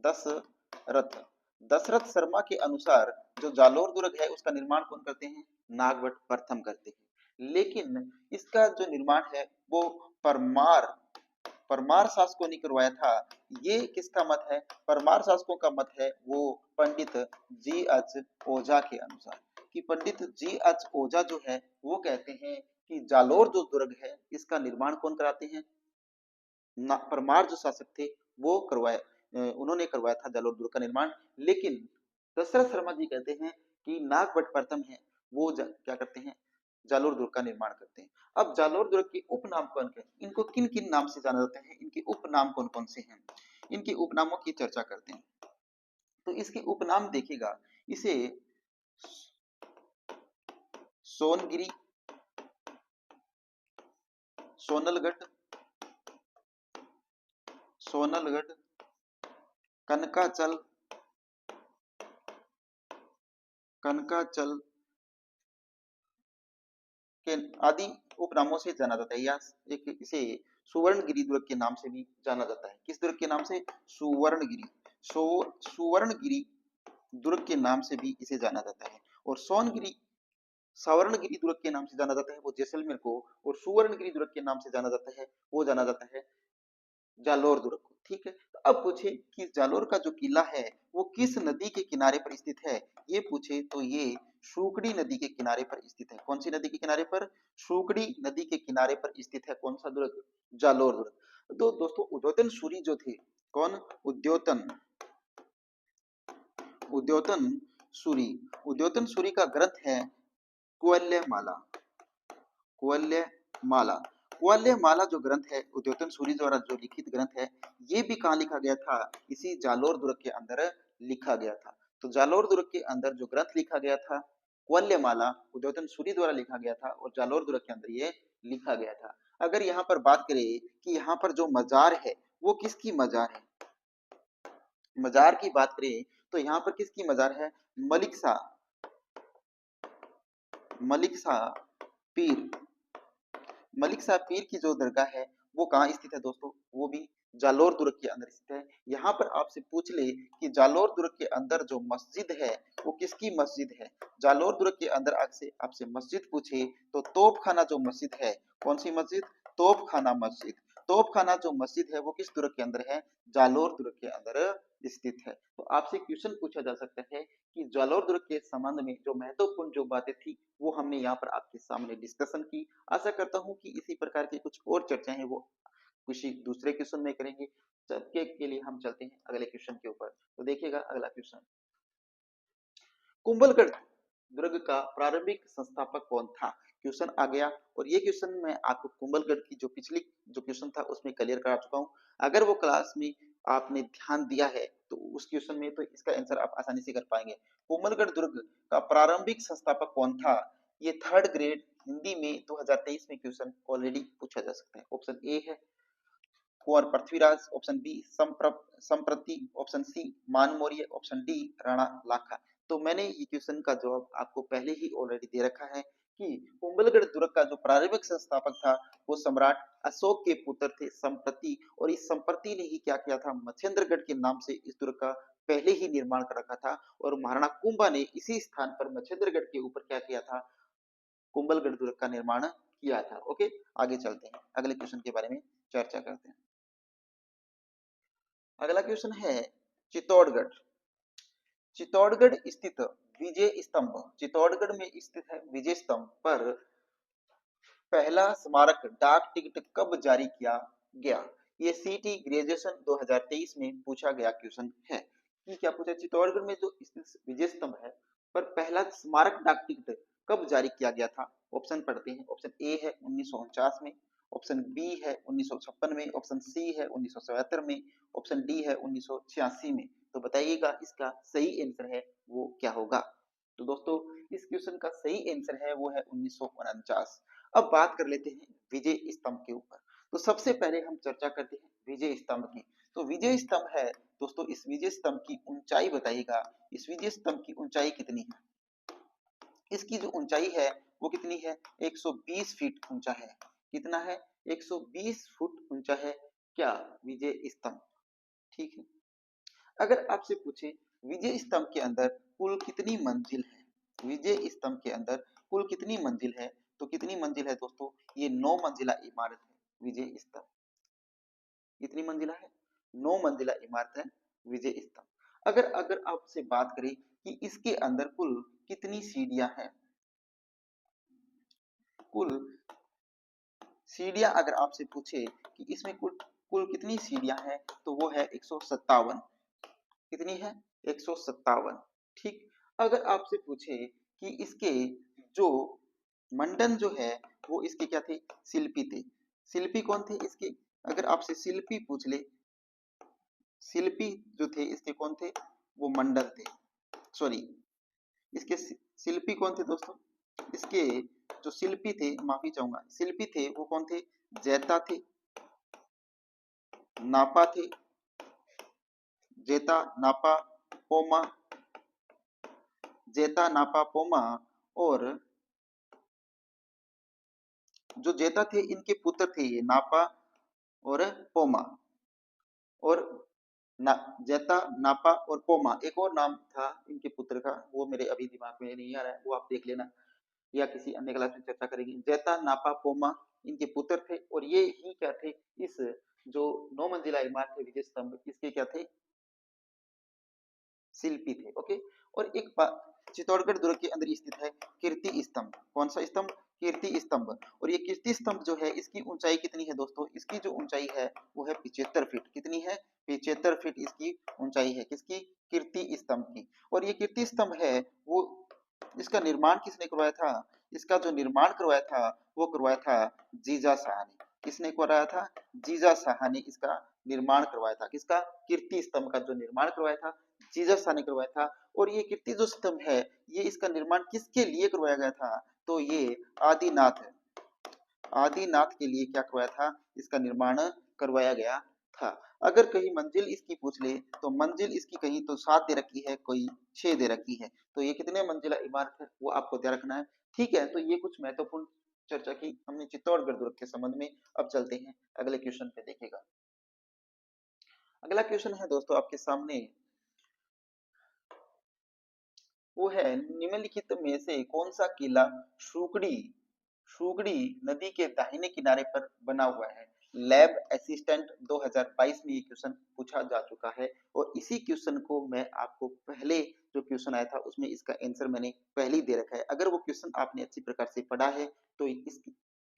दशरथ दशरथ शर्मा के अनुसार जो जालोर दुर्ग है उसका निर्माण कौन करते हैं? नागभट्ट प्रथम करते हैं। लेकिन इसका जो निर्माण है वो परमार परमार शासकों ने करवाया था। ये किसका मत है? परमार शासकों का मत है वो पंडित जी एच ओझा के अनुसार, कि पंडित जी एच ओझा जो है वो कहते हैं कि जालोर जो दुर्ग है इसका निर्माण कौन कराते हैं? परमार जो शासक थे वो उन्होंने करवाया था जालोर दुर्ग का निर्माण। लेकिन दशरथ शर्मा जी कहते हैं कि नागभट्ट प्रथम है वो क्या करते हैं? जालोर दुर्ग का निर्माण करते हैं। अब जालोर दुर्ग के उपनाम कौन है? इनको किन किन नाम से जाना जाता है? इनके उपनाम कौन कौन से हैं? इनके उपनामों की चर्चा करते हैं। तो इसके उपनाम देखिएगा, इसे सोनगिरी, सोनलगढ़, सोनलगढ़, कनकाचल, कनकाचल के आदि उपनामों से जाना जाता है, या एक इसे सुवर्णगिरी दुर्ग के नाम से भी जाना जाता है। किस दुर्ग के नाम से? सुवर्णगिरी। सुवर्णगिरी दुर्ग के नाम से भी इसे जाना जाता है। और सोनगिरी सवर्णगिरी दुर्ग के नाम से जाना जाता है वो जैसलमेर को, और सुवर्णगिरी दुर्ग के नाम से जाना जाता है वो जाना जाता है जालोर दुर्ग को। ठीक है, तो अब पूछे कि जालोर का जो किला है वो किस नदी के किनारे पर स्थित है? ये पूछे तो ये शुकड़ी नदी के किनारे पर स्थित है। कौन सी नदी के किनारे पर? शुकड़ी नदी के किनारे पर स्थित है कौन सा दुर्ग? जालोर दुर्ग। तो दोस्तों उद्योतन सूरी जो थे, कौन? उद्योतन उद्योतन सूरी। उद्योतन सूरी का ग्रंथ है कुवल्यमाला। कुवल्यमाला कुवल्यमाला जो ग्रंथ है उद्योतन सूरी द्वारा जो लिखित ग्रंथ है, ये भी कहाँ लिखा गया था? इसी जालोर दुर्ग के अंदर लिखा गया था। तो जालोर दुर्ग के अंदर जो ग्रंथ लिखा गया था कुवल्यमाला उद्योतन सूरी द्वारा लिखा गया था, और जालोर दुर्ग के अंदर ये लिखा गया था। अगर यहाँ पर बात करें कि यहाँ पर जो मजार है वो किसकी मजार है? मजार की बात करें तो यहाँ पर किसकी मजार है? मलिक शाह, मलिक शाह पीर। मलिक शाह पीर की जो दरगाह है वो कहाँ स्थित है दोस्तों? वो भी जालोर दुर्ग के अंदर स्थित है। यहाँ पर आपसे पूछ ले कि जालोर दुर्ग के अंदर जो मस्जिद है वो किसकी मस्जिद है? जालोर दुर्ग के अंदर आपसे आपसे मस्जिद पूछे तो तोपखाना जो मस्जिद है, कौन सी मस्जिद? तोपखाना मस्जिद। तोपखाना जो मस्जिद है वो किस दुर्ग के अंदर है? जालोर दुर्ग के अंदर स्थित है। तो आपसे क्वेश्चन पूछा जा सकता है कि जालोर दुर्ग के संबंध में जो महत्वपूर्ण जो बातें थी वो हमने यहाँ पर आपके सामने डिस्कशन की। आशा करता हूँ कि इसी प्रकार की कुछ और चर्चाएं हैं वो किसी दूसरे क्वेश्चन में करेंगे। तब के लिए हम चलते हैं अगले क्वेश्चन के ऊपर। तो देखिएगा अगला क्वेश्चन, कुंभलगढ़ दुर्ग का प्रारंभिक संस्थापक कौन था? क्वेश्चन आ गया, और ये क्वेश्चन मैं आपको कुंभलगढ़ की जो पिछली जो क्वेश्चन था उसमें क्लियर करा चुका हूँ। अगर वो क्लास में आपने ध्यान दिया है तो उस क्वेश्चन में तो इसका आंसर आप आसानी से कर पाएंगे। कुंभलगढ़ दुर्ग का प्रारंभिक संस्थापक कौन था? ये थर्ड ग्रेड हिंदी में 2023 में क्वेश्चन ऑलरेडी पूछा जा सकता है। ऑप्शन ए है कुंवर पृथ्वीराज, ऑप्शन बी संप्रति, ऑप्शन सी मान मौर्य, ऑप्शन डी राणा लाखा। तो मैंने ये क्वेश्चन का जवाब आपको पहले ही ऑलरेडी दे रखा है कि कुंभलगढ़ दुर्ग का जो प्रारंभिक संस्थापक था वो सम्राट अशोक के पुत्र थे संप्रति, और इस संप्रति ने ही क्या किया था? मच्छेंद्रगढ़ के नाम से इस दुर्ग का पहले ही निर्माण कर रखा था, और महाराणा कुंभा ने इसी स्थान पर मच्छेंद्रगढ़ के ऊपर क्या किया था? कुंभलगढ़ दुर्ग का निर्माण किया था। ओके, आगे चलते हैं अगले क्वेश्चन के बारे में चर्चा करते हैं। अगला क्वेश्चन है चित्तौड़गढ़। चित्तौड़गढ़ स्थित विजय स्तंभ, चित्तौड़गढ़ में स्थित है विजय स्तंभ पर पहला स्मारक डाक टिकट कब जारी किया गया? ये सीटी ग्रेजुएशन 2023 में पूछा गया क्वेश्चन है कि क्या पूछा, चित्तौड़गढ़ में जो विजय स्तंभ है पर पहला स्मारक डाक टिकट कब जारी किया गया था? ऑप्शन पढ़ते हैं। ऑप्शन ए है 1949 में, ऑप्शन बी है 1956 में, ऑप्शन सी है 1977 में, ऑप्शन डी है 1986 में। तो बताइएगा इसका सही आंसर है वो क्या होगा? तो दोस्तों इस क्वेश्चन का सही आंसर है वो है 1949। अब बात कर लेते हैं विजय स्तंभ के ऊपर। तो सबसे पहले हम चर्चा करते हैं विजय स्तंभ की। तो विजय स्तंभ है दोस्तों, इस विजय स्तंभ की ऊंचाई बताइएगा, इस विजय स्तंभ की ऊंचाई कितनी है? इसकी जो ऊंचाई है वो कितनी है? 120 फीट ऊंचा है। कितना है? 120 फुट ऊंचा है क्या विजय स्तंभ? ठीक है। अगर आपसे पूछे विजय स्तंभ के अंदर कुल कितनी मंजिल है, विजय स्तंभ के अंदर कुल कितनी मंजिल है, तो कितनी मंजिल है दोस्तों? ये 9 मंजिला इमारत है विजय स्तंभ। कितनी मंजिला है? 9 मंजिला इमारत है विजय स्तंभ। अगर अगर आपसे बात करें कि इसके अंदर कुल कितनी सीढ़ियां हैं, कुल सीढ़ियां अगर आपसे पूछे कि इसमें कुल कुल कितनी सीढ़ियां हैं, तो वो है 157। कितनी है? 157। ठीक। अगर आपसे पूछे कि इसके जो मंडन जो है वो इसके क्या थे? शिल्पी थे। शिल्पी कौन थे इसके? अगर आपसे शिल्पी पूछ ले, शिल्पी जो थे इसके कौन थे? वो मंडल थे। सॉरी, इसके शिल्पी कौन थे दोस्तों? इसके जो शिल्पी थे, माफी चाहूंगा, शिल्पी थे वो कौन थे? जैता थे, नापा थे, जेता, नापा, पोमा, जेता, नापा, पोमा। और जो जेता थे इनके पुत्र थे ये नापा और पोमा। और जेता, नापा और पोमा, एक और नाम था इनके पुत्र का, वो मेरे अभी दिमाग में नहीं आ रहा है, वो आप देख लेना या किसी अन्य क्लास में चर्चा करेंगे। जेता, नापा, पोमा इनके पुत्र थे और ये ही क्या थे? इस जो 9 मंजिला इमारत है विजय स्तंभ, इसके क्या थे? शिल्पी थे। ओके। और एक बात, चित्तौड़गढ़ दुर्ग के अंदर स्थित है कीर्ति स्तंभ। कौन सा स्तंभ? कीर्ति स्तंभ। और ये कीर्ति स्तंभ जो है इसकी ऊंचाई कितनी है दोस्तों? इसकी जो ऊंचाई है वो है 75 फीट। कितनी है? 75 फीट इसकी ऊंचाई है। किसकी? कीर्ति स्तंभ की। और ये कीर्ति स्तंभ है वो, इसका निर्माण किसने करवाया था? इसका जो निर्माण करवाया था वो करवाया था जीजा शाह ने। किसने करवाया था? जीजा शाह ने इसका निर्माण करवाया था। किसका? कीर्ति स्तंभ का जो निर्माण करवाया था जीजा शाह ने करवाया था। और ये कीर्ति जो स्तंभ है ये इसका निर्माण किसके लिए करवाया गया था? तो ये आदिनाथ, आदिनाथ के लिए क्या करवाया था? इसका निर्माण करवाया गया था। अगर कहीं मंजिल इसकी पूछ ले तो मंजिल इसकी कहीं तो 7 दे रखी है, कोई 6 दे रखी है। तो ये कितने मंजिला इमारत है वो आपको ध्यान रखना है। ठीक है, तो ये कुछ महत्वपूर्ण चर्चा की हमने चित्तौड़गढ़ दुर्ग के संबंध में। अब चलते हैं अगले क्वेश्चन पे, देखिएगा। अगला क्वेश्चन है दोस्तों आपके सामने, वो है निम्नलिखित में से कौन सा किला शुगड़ी शुगड़ी नदी के दाहिने किनारे पर बना हुआ है? लैब असिस्टेंट 2022 में ये क्वेश्चन पूछा जा चुका है और इसी क्वेश्चन को मैं आपको पहले जो क्वेश्चन आया था उसमें इसका आंसर मैंने पहले ही दे रखा है। अगर वो क्वेश्चन आपने अच्छी प्रकार से पढ़ा है तो इस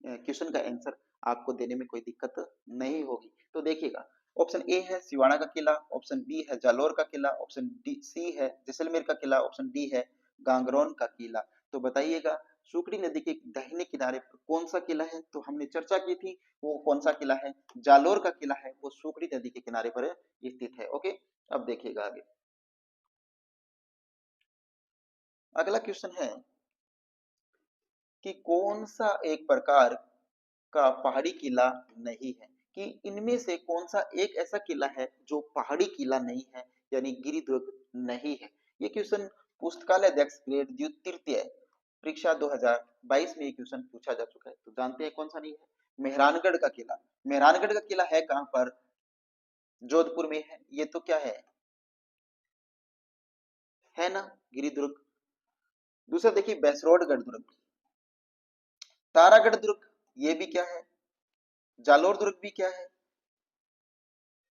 क्वेश्चन का आंसर आपको देने में कोई दिक्कत नहीं होगी। तो देखिएगा, ऑप्शन ए है सिवाना का किला, ऑप्शन बी है जालोर का किला, ऑप्शन डी सी है जैसलमेर का किला, ऑप्शन डी है गांगरोन का किला। तो बताइएगा सुकड़ी नदी के दाहिने किनारे पर कौन सा किला है? तो हमने चर्चा की थी वो कौन सा किला है? जालोर का किला है, वो सुकड़ी नदी के किनारे पर स्थित है। ओके। अब देखिएगा आगे, अगला क्वेश्चन है कि कौन सा एक प्रकार का पहाड़ी किला नहीं है? कि इनमें से कौन सा एक ऐसा किला है जो पहाड़ी किला नहीं है, यानी गिरिदुर्ग नहीं है? ये क्वेश्चन पुस्तकालय अध्यक्ष ग्रेड द्वितीय परीक्षा 2022 में ये क्वेश्चन पूछा जा चुका है। तो जानते हैं कौन सा नहीं है? मेहरानगढ़ का किला। मेहरानगढ़ का किला है कहां पर? जोधपुर में है। ये तो क्या है ना, गिरिदुर्ग। दूसरा देखिए बैसरोडगढ़ दुर्ग, तारागढ़ दुर्ग, ये भी क्या है? जालोर दुर्ग भी क्या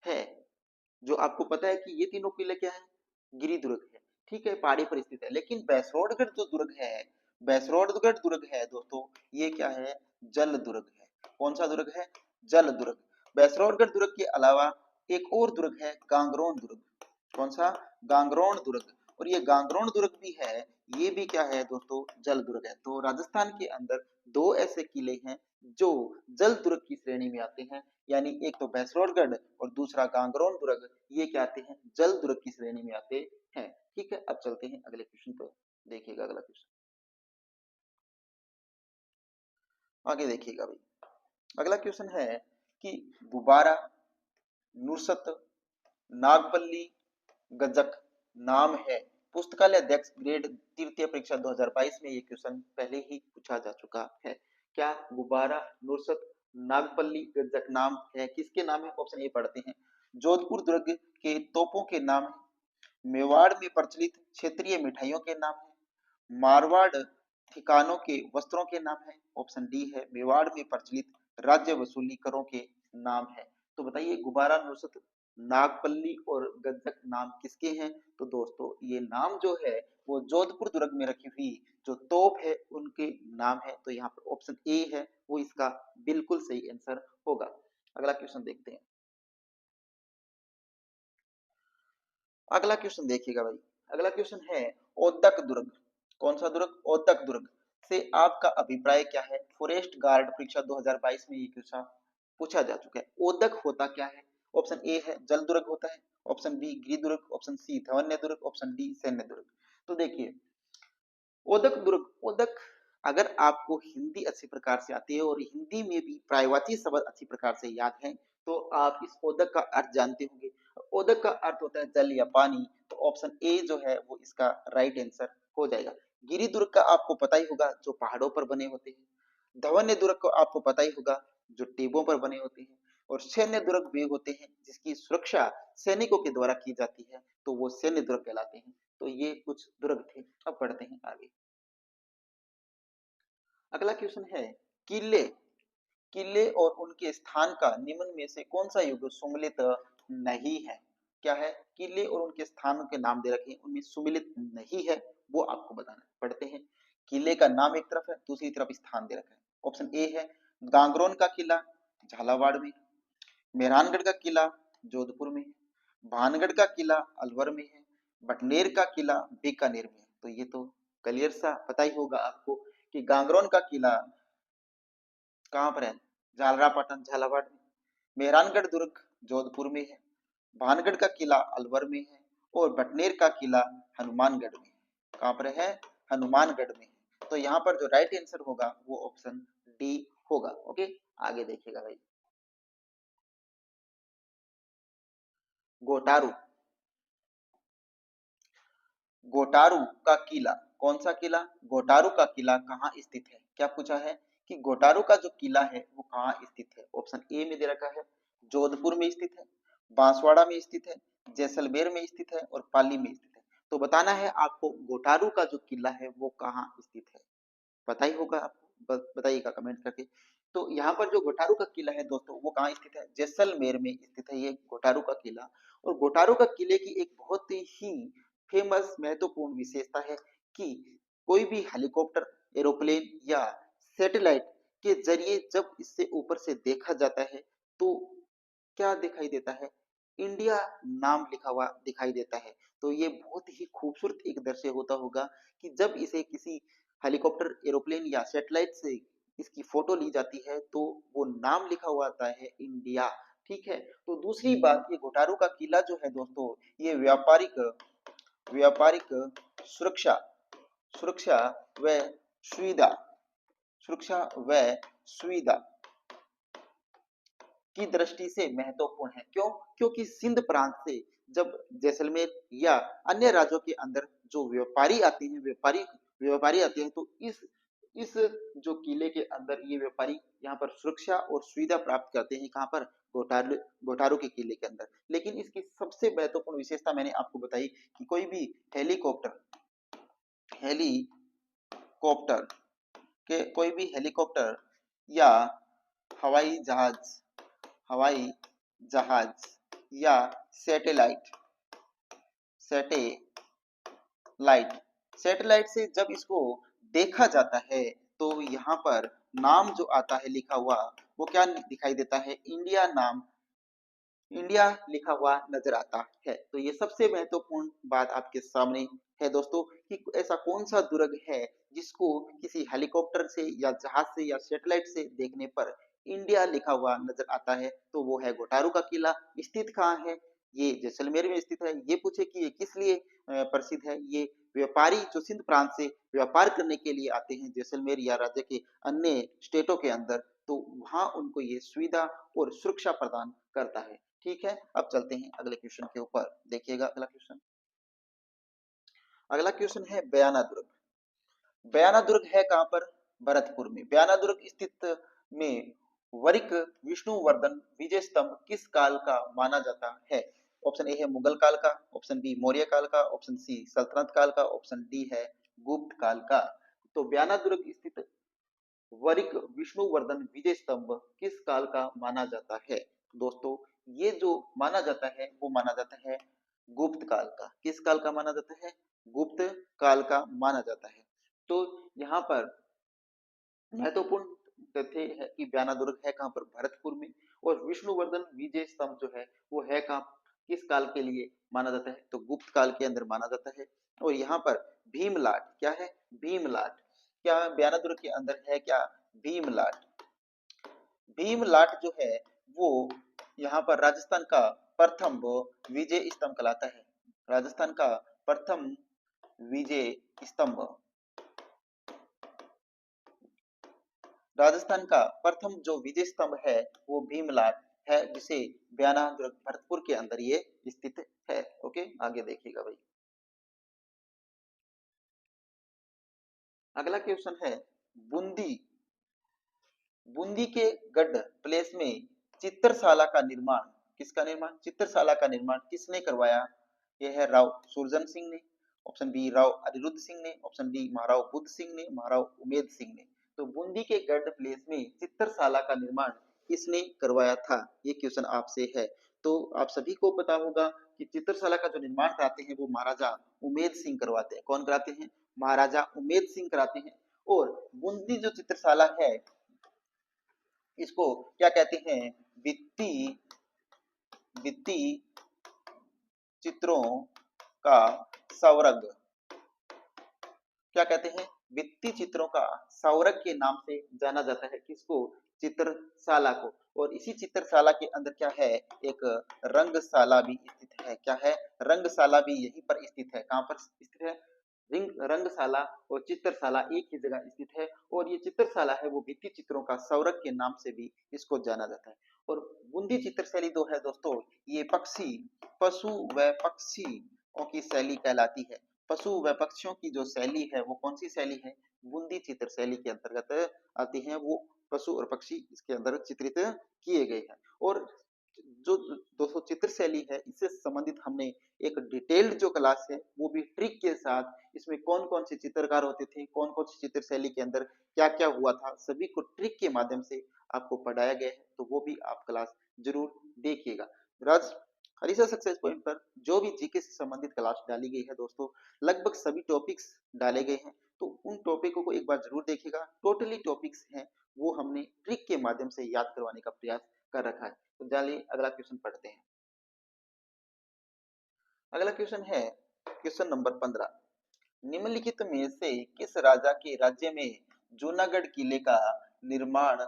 है? जो आपको पता है कि ये तीनों किले क्या है? गिरिदुर्ग है। ठीक है, पहाड़ी पर स्थित है। लेकिन बैसरोडगढ़ जो दुर्ग है, बैसरोडगढ़ दुर्ग है दोस्तों, ये क्या है? जल दुर्ग है। कौन सा दुर्ग है? जल दुर्ग। बैसरौरगढ़ दुर्ग के अलावा एक और दुर्ग है गांगरोन दुर्ग। कौन सा? गांगरोन दुर्ग। और ये गांगरोन दुर्ग भी है, ये भी क्या है दोस्तों? जल दुर्ग है। तो राजस्थान के अंदर दो ऐसे किले हैं जो जल दुर्ग की श्रेणी में आते हैं, यानी एक तो भैंसरौरगढ़ और दूसरा गांगरोन दुर्ग, ये क्या आते हैं? जल दुर्ग की श्रेणी में आते हैं। ठीक है, अब चलते हैं अगले क्वेश्चन पर। देखिएगा अगला क्वेश्चन, आगे देखिएगा भाई। अगला क्वेश्चन है कि गुब्बारा, नुसरत, नागपल्ली, गजक नाम है। पुस्तकालय अध्यक्ष ग्रेड तृतीय परीक्षा 2022 में ये क्वेश्चन पहले ही पूछा जा चुका है। क्या गुब्बारा, नुसरत, नागपल्ली, गजक नाम है? किसके नाम है? ऑप्शन ए पढ़ते हैं। जोधपुर दुर्ग के तोपों के नाम है, मेवाड़ में प्रचलित क्षेत्रीय मिठाइयों के नाम है, मारवाड़ ठिकानों के वस्त्रों के नाम है। ऑप्शन डी है मेवाड़ में प्रचलित राज्य वसूली करों के नाम है। तो बताइए गुब्बारा, नुसरत, नागपल्ली और गज्जक नाम किसके हैं? तो दोस्तों ये नाम जो है वो जोधपुर दुर्ग में रखी हुई जो तोप है उनके नाम है। तो यहाँ पर ऑप्शन ए है वो इसका बिल्कुल सही आंसर होगा। अगला क्वेश्चन देखते हैं। अगला क्वेश्चन देखिएगा भाई। अगला क्वेश्चन है ओदक दुर्ग। कौन सा दुर्ग? ओदक दुर्ग से आपका अभिप्राय क्या है? फॉरेस्ट गार्ड परीक्षा 2022 में ये क्वेश्चन पूछा जा चुका है। ओदक होता क्या है? ऑप्शन ए है जल दुर्ग होता है, ऑप्शन बी गिरि दुर्ग, ऑप्शन सी धवन्य दुर्ग, ऑप्शन डी सैन्य दुर्ग। तो देखिए ओदक दुर्ग, ओदक अगर आपको हिंदी अच्छी प्रकार से आती है और हिंदी में भी प्रायवाची शब्द अच्छी प्रकार से याद है तो आप इस ओदक का अर्थ जानते होंगे। ओदक का अर्थ होता है जल या पानी। तो ऑप्शन ए जो है वो इसका राइट आंसर हो जाएगा। गिरि दुर्ग का आपको पता ही होगा जो पहाड़ों पर बने होते हैं। धवन्य दुर्ग को आपको पता ही होगा जो टेबों पर बने होते हैं। और सैन्य दुर्ग वे होते हैं जिसकी सुरक्षा सैनिकों के द्वारा की जाती है, तो वो सैन्य दुर्ग कहलाते हैं। तो ये कुछ दुर्ग थे। अब पढ़ते हैं आगे। अगला क्वेश्चन है किले, किले और उनके स्थान का निम्न में से कौन सा युग सुमिलित नहीं है? क्या है? किले और उनके स्थानों के नाम दे रखे हैं उनमें सुमिलित नहीं है, वो आपको बताना है। पढ़ते हैं। किले का नाम एक तरफ है, दूसरी तरफ स्थान दे रखा है। ऑप्शन ए है गांगरोन का किला झालावाड़ में, मेहरानगढ़ का किला जोधपुर में है, भानगढ़ का किला अलवर में है, बटनेर का किला बीकानेर में है। तो ये तो क्लियर सा पता ही होगा आपको कि गांगरोन का किला कहाँ पर है? झालरापाटन झालावाड़ में, मेहरानगढ़ दुर्ग जोधपुर में है, भानगढ़ का किला अलवर में है और बटनेर का किला हनुमानगढ़ में है। कहाँ पर है? हनुमानगढ़ में है। तो यहाँ पर जो राइट आंसर होगा वो ऑप्शन डी होगा। ओके, आगे देखिएगा भाई। गोटारू, गोटारू का किला, कौन सा किला? गोटारू का किला कहाँ स्थित है? क्या पूछा है कि गोटारू का जो किला है वो कहाँ स्थित है? ऑप्शन ए में दे रखा है जोधपुर में स्थित है, बांसवाड़ा में स्थित है, जैसलमेर में स्थित है और पाली में स्थित है। तो बताना है आपको गोटारू का जो किला है वो कहाँ स्थित है। पता ही होगा आपको, बताइएगा कमेंट करके। तो यहाँ पर जो गोटारू का किला है दोस्तों वो कहाँ स्थित है? जैसलमेर में स्थित है ये गोटारू का किला। और गोटारू का किले की एक बहुत ही फेमस महत्वपूर्ण विशेषता है कि कोई भी हेलीकॉप्टर, एरोप्लेन या सैटेलाइट के जरिए जब इससे ऊपर से देखा जाता है तो क्या दिखाई देता है? इंडिया नाम लिखा हुआ दिखाई देता है। तो ये बहुत ही खूबसूरत एक दृश्य होता होगा कि जब इसे किसी हेलीकॉप्टर, एरोप्लेन या सैटेलाइट से इसकी फोटो ली जाती है तो वो नाम लिखा हुआ आता है इंडिया। ठीक है। तो दूसरी बात, ये घोटारू का किला जो है दोस्तों ये व्यापारिक व्यापारिक सुरक्षा सुरक्षा व सुविधा सुरक्षा व सुविधा की दृष्टि से महत्वपूर्ण है। क्यों? क्योंकि सिंध प्रांत से जब जैसलमेर या अन्य राज्यों के अंदर जो व्यापारी आते हैं, व्यापारी आते हैं तो इस जो किले के अंदर ये व्यापारी यहाँ पर सुरक्षा और सुविधा प्राप्त करते हैं। कहाँ पर? गोटारू गोटारू के किले के अंदर। लेकिन इसकी सबसे महत्वपूर्ण विशेषता मैंने आपको बताई कि कोई भी हेलीकॉप्टर हेलीकॉप्टर कोई भी हेलीकॉप्टर या हवाई जहाज हवाई जहाज या सैटेलाइट सैटेलाइट सैटेलाइट से जब इसको देखा जाता है तो यहाँ पर नाम जो आता है लिखा हुआ, वो क्या दिखाई देता है? इंडिया नाम, इंडिया लिखा हुआ नजर आता है। तो ये सबसे महत्वपूर्ण बात आपके सामने है दोस्तों, कि ऐसा कौन सा दुर्ग है जिसको किसी हेलीकॉप्टर से या जहाज से या सैटेलाइट से देखने पर इंडिया लिखा हुआ नजर आता है? तो वो है गोटारू का किला। स्थित कहाँ है? ये जैसलमेर में स्थित है। ये पूछे कि ये किस लिए प्रसिद्ध है? ये व्यापारी जो सिंध प्रांत से व्यापार करने के लिए आते हैं जैसलमेर या राज्य के अन्य स्टेटों के अंदर, तो वहां उनको ये सुविधा और सुरक्षा प्रदान करता है। ठीक है, अब चलते हैं अगले क्वेश्चन के ऊपर। देखिएगा अगला क्वेश्चन। अगला क्वेश्चन है बयाना दुर्ग। बयाना दुर्ग है कहां पर? भरतपुर में। बयाना दुर्ग स्थित में वरिक विष्णुवर्धन विजय स्तंभ किस काल का माना जाता है? ऑप्शन ए है मुगल काल का, ऑप्शन बी मौर्य काल का, ऑप्शन सी सल्तनत काल का, ऑप्शन डी है गुप्त काल का। तो बयाना दुर्ग स्थित वरिक विष्णुवर्धन विजय स्तंभ किस काल का माना जाता है? दोस्तों, ये जो माना जाता है वो माना जाता है गुप्त काल का। किस काल का माना जाता है? गुप्त काल का माना जाता है। तो यहाँ पर महत्वपूर्ण तथ्य है कि बयाना दुर्ग है कहाँ पर? भरतपुर में। और विष्णुवर्धन विजय स्तंभ जो है वो है कहाँ, किस काल के लिए माना जाता है? तो गुप्त काल के अंदर माना जाता है। और यहाँ पर भीमलाट क्या है? भीमलाट क्या बयाना दुर्ग के अंदर है क्या? भीमलाट। भीमलाट जो है वो यहाँ पर राजस्थान का प्रथम विजय स्तंभ कहलाता है। राजस्थान का प्रथम विजय स्तंभ, राजस्थान का प्रथम जो विजय स्तंभ है वो भीमलाट है, जिसे बयाना दुर्ग भरतपुर के अंदर ये स्थित है। ओके, आगे देखिएगा भाई। अगला क्वेश्चन है बूंदी। बूंदी के गढ़ प्लेस में चित्रशाला का निर्माण, किसका निर्माण? चित्रशाला का निर्माण किसने करवाया? यह है राव सुरजन सिंह ने, ऑप्शन बी राव अनिरुद्ध सिंह ने, ऑप्शन डी महाराव बुद्ध सिंह ने, महाराव उमेद सिंह ने। तो बूंदी के गढ़ प्लेस में चित्रशाला का निर्माण किसने करवाया था? ये क्वेश्चन आपसे है। तो आप सभी को पता होगा कि चित्रशाला का जो निर्माण कराते हैं वो महाराजा उमेद सिंह करवाते हैं। कौन कराते हैं? महाराजा उमेद सिंह कराते हैं। और बूंदी जो चित्रशाला है इसको क्या कहते हैं? भित्ति भित्ति चित्रों का संवर्ग। क्या कहते हैं? भित्ति चित्रों का संवर्ग के नाम से जाना जाता है। किसको? चित्रशाला को। और इसी चित्रशाला के अंदर क्या है? एक रंगशाला भी स्थित है। क्या है? रंगशाला भी यहीं पर स्थित है। कहां पर स्थित है? रंगशाला और चित्रशाला एक ही जगह स्थित है। और ये चित्रशाला है वो भित्ति चित्रों का संवर्ग के नाम से भी इसको जाना जाता है। और बूंदी चित्रशैली जो है दोस्तों, ये पक्षी, पशु व पक्षियों की शैली कहलाती है। पशु व पक्षियों की जो शैली है वो कौन सी शैली है? बूंदी चित्र शैली के अंतर्गत आती है। वो पशु और पक्षी इसके अंदर चित्रित किए गए हैं। और जो दोस्तों चित्र शैली है इससे संबंधित हमने एक डिटेल्ड जो क्लास है वो भी ट्रिक के साथ, इसमें कौन कौन से चित्रकार होते थे, कौन कौन सी चित्र शैली के अंदर क्या क्या हुआ था, सभी को ट्रिक के माध्यम से आपको पढ़ाया गया है। तो वो भी आप क्लास जरूर देखिएगा। राज हरीशा सक्सेस पॉइंट पर जो भी जीके से संबंधित क्लास डाली गई है दोस्तों, लगभग सभी टॉपिक्स डाले गए हैं। तो उन टॉपिकों को एक बार जरूर देखिएगा। टोटली टॉपिक्स हैं वो हमने ट्रिक के माध्यम से याद करवाने का प्रयास कर रखा है। तो चलिए अगला क्वेश्चन पढ़ते हैं। अगला क्वेश्चन है क्वेश्चन नंबर 15। निम्नलिखित में से किस राजा के राज्य में जूनागढ़ किले का निर्माण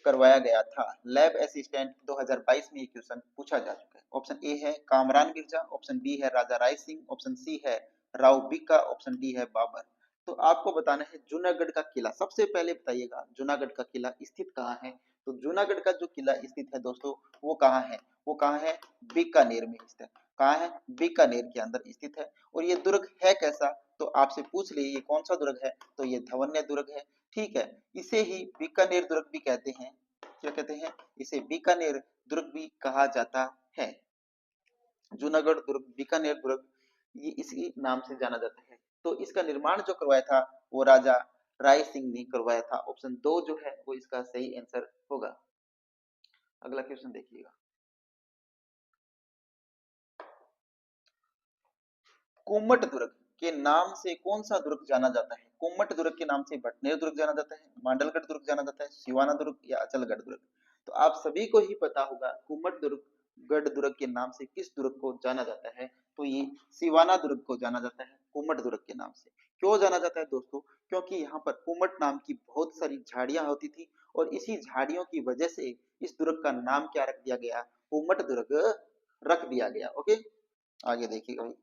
करवाया गया था? लैब असिस्टेंट 2022 में ये क्वेश्चन पूछा जा चुका है। ऑप्शन ए है कामरान मिर्जा, ऑप्शन बी है राजा राय सिंह, ऑप्शन सी है राव बिक्का, ऑप्शन डी है बाबर। तो आपको बताना है जूनागढ़ का किला। सबसे पहले बताइएगा जूनागढ़ का किला स्थित कहाँ है? तो जूनागढ़ का जो किला स्थित है दोस्तों वो कहाँ है? वो कहाँ है? बीकानेर में स्थित है। कहाँ है? बीकानेर के अंदर स्थित है। और ये दुर्ग है कैसा? तो आपसे पूछ ले ये कौन सा दुर्ग है? तो ये धवन्य दुर्ग है। ठीक है, इसे ही बीकानेर दुर्ग भी कहते हैं। क्या कहते हैं? इसे बीकानेर दुर्ग भी कहा जाता है। जूनागढ़ दुर्ग, बीकानेर दुर्ग, ये इसी नाम से जाना जाता है। तो इसका निर्माण जो करवाया था वो राजा राय सिंह ने करवाया था। ऑप्शन 2 जो है वो इसका सही आंसर होगा। अगला क्वेश्चन देखिएगा। कुम्मट दुर्ग के नाम से कौन सा दुर्ग जाना जाता है? कुम्मट दुर्ग के नाम से भटनेर दुर्ग जाना जाता है, मांडलगढ़ दुर्ग जाना जाता है, सिवाना दुर्ग या अचलगढ़ दुर्ग? तो आप सभी को ही पता होगा कुम्मट दुर्ग गढ़ दुर्ग के नाम से किस दुर्ग को जाना जाता है? तो ये सिवाना दुर्ग को जाना जाता है कुम्मट दुर्ग के नाम से। क्यों जाना जाता है दोस्तों? क्योंकि यहाँ पर कुम्मट नाम की बहुत सारी झाड़ियां होती थी और इसी झाड़ियों की वजह से इस दुर्ग का नाम क्या रख दिया गया? कुम्मट दुर्ग रख दिया गया। ओके, आगे देखिएगा भाई।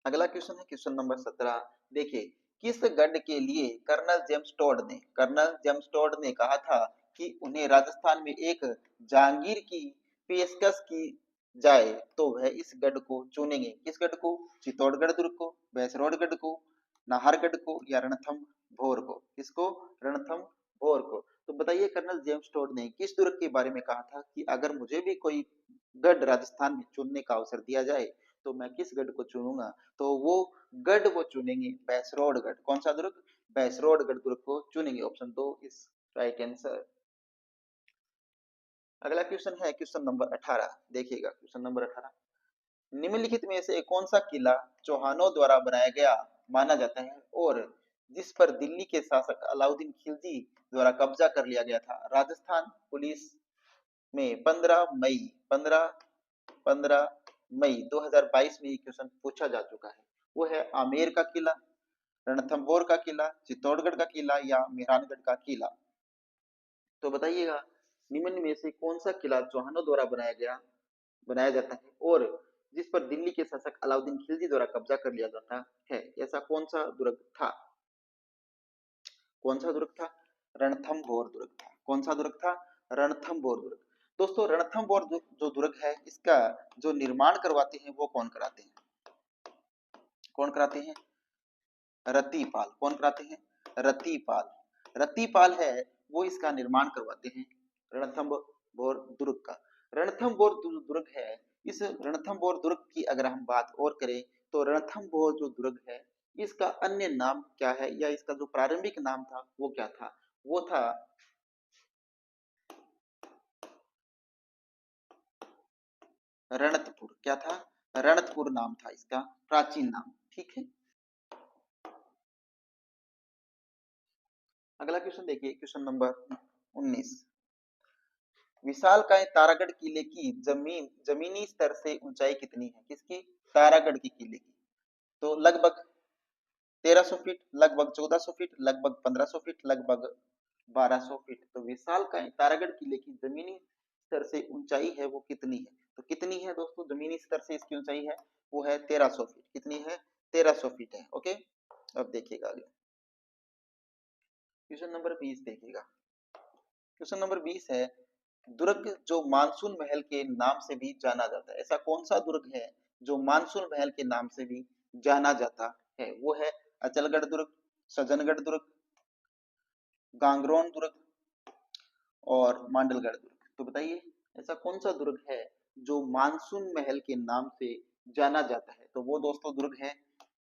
अगला क्वेश्चन है क्वेश्चन नंबर 17। देखिए, किस गढ़ के लिए कर्नल जेम्स टोड ने कहा था कि उन्हें राजस्थान में एक जहांगीर की पेशकश की जाए तो वह इस गढ़ को चुनेंगे? किस गढ़ को? चित्तौड़गढ़ दुर्ग को, भैंसरोडगढ़ को, नाहरगढ़ को या रणथंभौर को? किसको? रणथंभौर को। तो बताइए कर्नल जेम्स टोड ने किस दुर्ग के बारे में कहा था कि अगर मुझे भी कोई गढ़ राजस्थान में चुनने का अवसर दिया जाए तो मैं किस गढ़ को चुनूंगा? तो वो गढ़ वो चुनेंगे भैंसरोडगढ़। कौन सा दुर्ग? भैंसरोडगढ़ दुर्ग को चुनेंगे। Option 2 is right answer. अगला क्वेश्चन है क्वेश्चन नंबर 18। देखिएगा क्वेश्चन नंबर 18। निम्नलिखित में से कौन सा किला चौहानों द्वारा बनाया गया माना जाता है और जिस पर दिल्ली के शासक अलाउद्दीन खिलजी द्वारा कब्जा कर लिया गया था? राजस्थान पुलिस में 15 मई 2022 में ये क्वेश्चन पूछा जा चुका है। वो है आमेर का किला, रणथंभौर का किला, चित्तौड़गढ़ का किला या मेहरानगढ़ का किला? तो बताइएगा निम्न में से कौन सा किला चौहानों द्वारा बनाया जाता है और जिस पर दिल्ली के शासक अलाउद्दीन खिलजी द्वारा कब्जा कर लिया जाता है? ऐसा कौन सा दुर्ग था? कौन सा दुर्ग था? रणथंभौर दुर्ग था। कौन सा दुर्ग था? रणथंभौर दुर्ग। दोस्तों रणथंभौर जो दुर्ग है इसका जो निर्माण करवाते हैं वो कौन कराते हैं? कौन कराते हैं? रतिपाल। कौन कराते हैं? रतिपाल। रतिपाल है वो इसका निर्माण करवाते हैं रणथंभौर दुर्ग का। रणथंभौर दुर्ग है, इस रणथंभौर दुर्ग की अगर हम बात और करें तो रणथंभौर जो दुर्ग है इसका अन्य नाम क्या है या इसका जो प्रारंभिक नाम था वो क्या था? वो था रणतपुर। क्या था? रणतपुर नाम था इसका प्राचीन नाम। ठीक है। अगला क्वेश्चन देखिए क्वेश्चन नंबर 19। विशालकाय तारागढ़ किले की जमीनी स्तर से ऊंचाई कितनी है? किसकी? तारागढ़ के किले की। तो लगभग 1300 फीट, लगभग 1400 फीट, लगभग 1500 फीट, लगभग 1200 फीट। तो विशालकाय तारागढ़ किले की जमीनी स्तर से ऊंचाई है वो कितनी है? तो कितनी है दोस्तों जमीनी स्तर से इसकी ऊंचाई है? वो है 1300 फीट। कितनी है? 1300 फीट है। ओके, अब देखिएगा आगे क्वेश्चन नंबर 20। देखिएगा क्वेश्चन नंबर 20 है, दुर्ग जो मानसून महल के नाम से भी जाना जाता है, ऐसा कौन सा दुर्ग है जो मानसून महल के नाम से भी जाना जाता है? वो है अचलगढ़ दुर्ग, सज्जनगढ़ दुर्ग, गांगरोन दुर्ग और मांडलगढ़ दुर्ग। तो बताइए ऐसा कौन सा दुर्ग है जो मानसून महल के नाम से जाना जाता है? तो वो दोस्तों दुर्ग है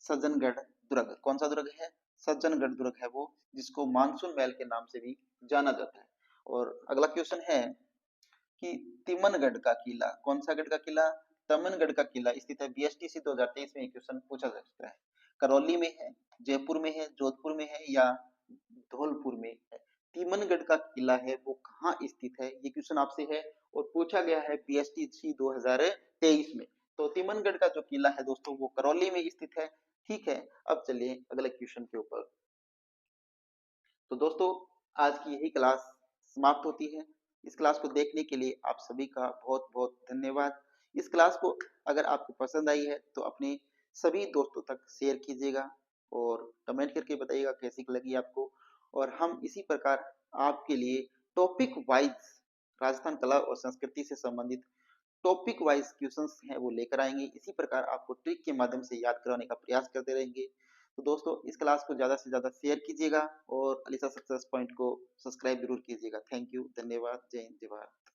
सज्जनगढ़ दुर्ग। कौन सा दुर्ग है? सज्जनगढ़ दुर्ग है वो, जिसको मानसून महल के नाम से भी जाना जाता है। और अगला क्वेश्चन है कि तिमनगढ़ का किला, कौन सा गढ़ का किला? तमनगढ़ का किला स्थित है। बीएसटीसी 2023 में क्वेश्चन पूछा जा सकता है। करौली में है, जयपुर में है, जोधपुर में है या धौलपुर में है? तिमनगढ़ का किला है वो कहाँ स्थित है? ये क्वेश्चन आपसे है और पूछा गया है बीएसटीसी 2023 में। तो तिमनगढ़ का जो किला है दोस्तों वो करौली में स्थित है। ठीक है, अब चलिए अगले क्वेश्चन के ऊपर। तो दोस्तों आज की यही क्लास समाप्त होती है। इस क्लास को देखने के लिए आप सभी का बहुत बहुत धन्यवाद। इस क्लास को अगर आपको पसंद आई है तो अपने सभी दोस्तों तक शेयर कीजिएगा और कमेंट करके बताइएगा कैसी लगी आपको। और हम इसी प्रकार आपके लिए टॉपिक वाइज राजस्थान कला और संस्कृति से संबंधित टॉपिक वाइज क्वेश्चंस हैं वो लेकर आएंगे। इसी प्रकार आपको ट्रिक के माध्यम से याद कराने का प्रयास करते रहेंगे। तो दोस्तों इस क्लास को ज़्यादा से ज़्यादा शेयर कीजिएगा और अलीसा सक्सेस पॉइंट को सब्सक्राइब जरूर कीजिएगा। थैंक यू, धन्यवाद, जय हिंद, जय भारत।